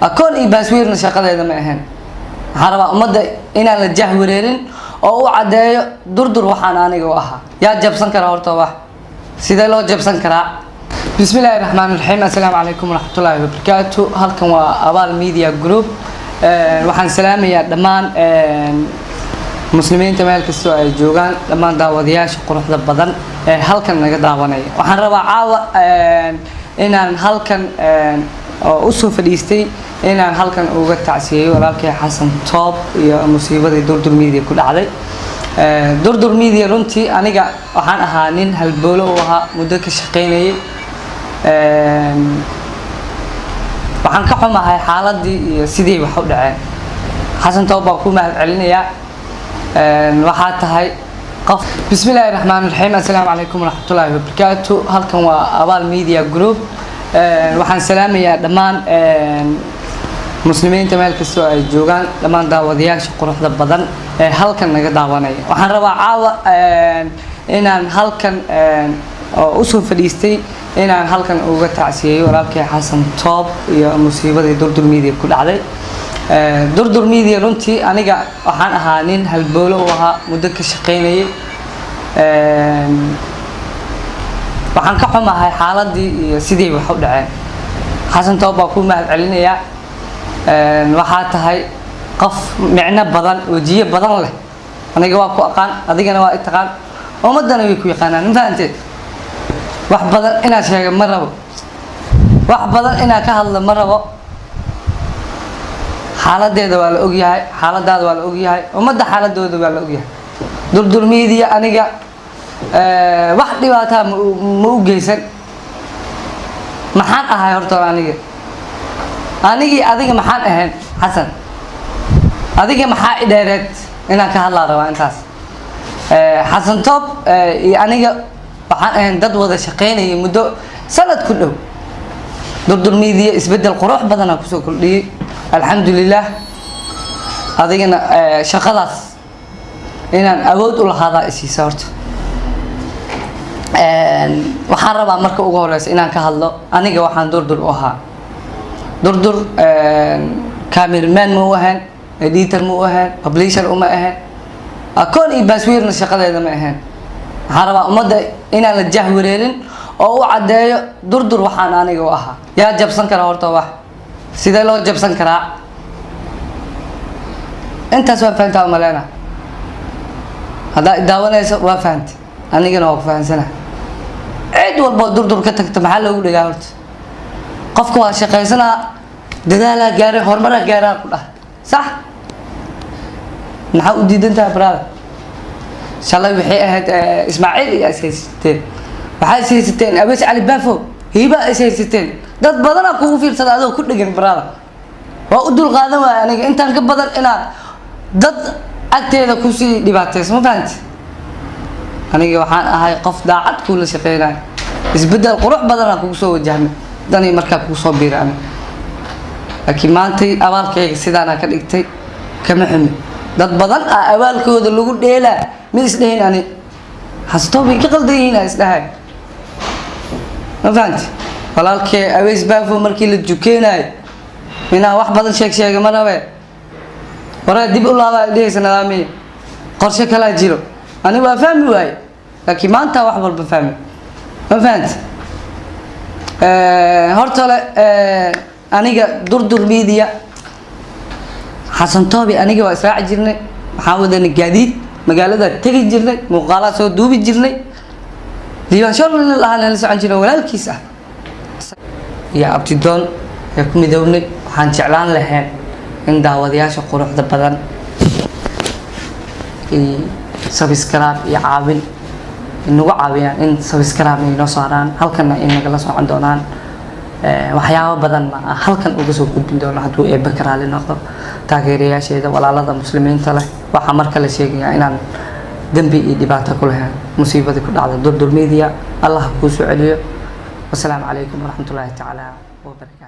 akoon iyo baasweerna shaqadeeda ma ahayn. waxaan rabaa ummadda inaan la jahwareerin oo u cadeeyo durdur waxaan aniga u ahaa. yaa jabsan kara horta wax sidee loo jabsan karaa? bismillaahi raxmaani raxiim. assalaamu calaykum waraxmatullaahi wabarakaatu. halkan waa Abaal Media Group. waxaan salaamayaa dhammaan muslimiinta meel kasta oo ay joogaan, dhammaan daawadayaasha quruxda badan ee halkan naga daawanaya. waxaan rabaa caawa inaan halkan oo u soo fadhiistay inaan halkan uga tacsiyeeyo walaalkay Xasan Toob iyo musiibadii Durdur Media ku dhacday. Durdur Media runtii aniga waxaan ahaa nin halboolo u ahaa, muddo ka shaqeynayay. waxaan ka xumahay xaaladii iyo sidii wax u dhaceen. Xasan Toob baan ku mahadcelinayaa. waxaa tahay qof. bismillaahi raxmaani raxiim. assalaamu calaykum waraxmatullaahi wabarakaatu. halkan waa Abaal Media Group. waxaan salaamayaa dhammaan muslimiinta meel kasta oo ay joogaan, dhammaan daawadayaasha quruxda badan ee halkan naga daawanaya. waxaan rabaa caawa inaan halkan oo u soo fadhiistay inaan halkan uga tacsiyeeyo walaalkay Xasan Toob iyo musiibadii Durdur Media ku dhacday. Durdur Media runtii aniga waxaan ahaa nin halboolo u ahaa, muddo ka shaqeynayay. waxaan ka xumahay xaaladii iyo sidii wax u dhaceen. Xasan Toob baan ku mahadcelinayaa. waxaa tahay qof micno badan, wajiyo badan leh. aniga waa ku aqaan, adigana waa i taqaan, ummadana way ku yaqaanaan. ma fahanteed? wax badan inaan sheego ma rabo, wax badan inaan ka hadlo ma rabo. xaaladeeda waa la ogyahay, xaaladaada waa la ogyahay, ummadda xaaladooda waa la ogyahay. Durdur Media aniga wax dhibaataa ma u geysan. maxaan ahay horta anigii adiga maxaan ahayn? Xasan, adiga maxaa i dheereed inaan ka hadlaa rabaa intaas. Xasan Toob iyo aniga waxaan ahayn dad wada shaqeynaya muddo sanad ku dhow. Durdur Media isbedel qurux badan aan kusoo kordhiyay, alxamdulillaah. adigana shaqadaas inaan awood u lahaadaa isiisa horta. waxaan rabaa marka ugu horeysa inaan ka hadlo aniga waxaan Durdur u ahaa. Durdur cameraman ma u ahayn, editor ma u ahayn, publisher uma ahayn, akoon iyo baasweerna shaqadeeda ma ahayn. waxaan rabaa ummadda inaan la jahwareerin oo u cadeeyo durdur waxaan aniga u ahaa. yaa jabsan kara horta wax sidee loo jabsan karaa? intaas waa fahantaa umaleena. haddaa daawanayso waa fahantay, anigana waa ku fahansana. cid walbo Durdur ka tagta maxaa loogu dhigaa horta? qofka waa shaqaysanaa, dadaalaa gaaray, horumaraa gaaraa ku dhah sax. maxaa u diidan tahay brother? shalay waxay ahayd Ismaaciil iyo ishaysateen, waxaa ishaysateen Abees Cali Baafo, hiiba ishaysateen. dad badanaa kugu fiirsada adoo ku dhegan brother. waa u dul qaadan waaya aniga intaan ka badan inaan dad agteeda kusii dhibaatayso. ma fahanti? aniga waxaan ahay qof daacad kula shaqeynaya. isbedel qurux badanaa kugu soo wajahmay danii markaa kugu soo biiray. laakiin maantay abaalkayga sidaana ka dhigtay kama xumi. dad badan abaalkooda lagu dheelaa ma isdhahin. ani Xasan Toob way ka qaldan yihiin aan isdhahay. ma fahanti? walaalkay Abees Baafo markii la jukeenayo inaa wax badan sheega ma rabe. waraa dib u laabaa dhehaysa nidaamiya, qorshe kalaa jiro. ani waa fahmi waaye, laakiin maanta wax walba fahmi. ma fahanti? horta le aniga Durdur Media Xasan Toob aniga waa israaci jirnay. waxaan wadanay gaadiid, magaalada tegi jirnay, muuqaalaa soo duubi jirnay. diiwaansho lahaan la socon jiray walaalkiis ah iyo abtidoon ee ku midownay. waxaan jeclaan lahayn in daawadayaasha quruxda badan subscribe iyo caawin inagu caawiyaan, in subscribe inoo saaraan, halkana in nagala socon doonaan. waxyaabo badan ma halkan uga soo gudbin doono hadduu eebbe ka raali noqdo. taageerayaasheeda, walaalada muslimiinta leh, waxaa marka la sheegayaa inaan dembi iyo dhibaato ku lahayn musiibadii ku dhacday Durdur Media. allah kuu soo celiyo. wassalaamu calaykum waraxmatullaahi tacaala wabarakaatu.